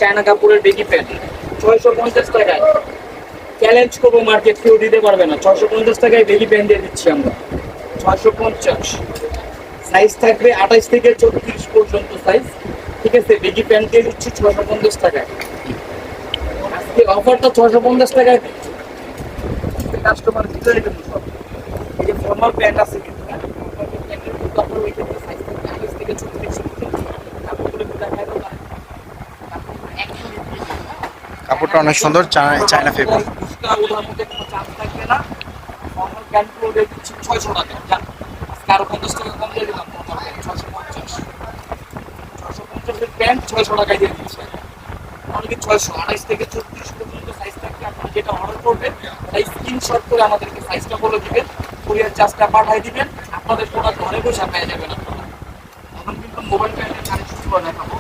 China কাপড়ের baggy pant 650 টাকায়। Challenge করবো, মার্কেট কেউ দিতে পারবে না। 650 টাকায় বেগি প্যান্ট দিয়ে দিচ্ছি আমরা। 650 সাইজ থাকবে 28 থেকে 34 পর্যন্ত সাইজ। ঠিক আছে, বেগি প্যান্ট দিয়ে দিচ্ছি 650 টাকায়। আজকে অফারটা 650 টাকায় দিচ্ছি কাস্টমার ভিতরে জন্য সব। এই যে ফর্মাল প্যান্ট আছে কিন্তু প্যান্টের কিন্তু আপনার ওই ক্ষেত্রে সাইজ থাকবে 28 থেকে 34 পর্যন্ত। কাপড়গুলো একটু দেখায় তো পারেন। কাপড়টা অনেক সুন্দর, চায়না ফেব্রিক। ওটার মধ্যে কোনো চাপ থাকবে না। ফর্মাল প্যান্টগুলো দিয়ে দিচ্ছি 600 টাকা। যান, আজকে আরো 50 টাকা কম দিয়ে দিলাম। Formal pant 650। 650 এর প্যান্ট 600 টাকায় দিয়ে দিচ্ছি। অনলি 600, 28 থেকে 34 পর্যন্ত সাইজ থাকবে। আপনি যেটা অর্ডার করবেন তাই স্ক্রিনশট করে আমাদেরকে সাইজটা বলে দিবেন, কুরিয়ার চার্জটা পাঠিয়ে দিবেন। আপনাদের প্রোডাক্ট ঘরে বসে পেয়ে যাবেন আপনারা। এখন কিন্তু মোবাইল প্যান্টের কালেকশন করে দেখাবো।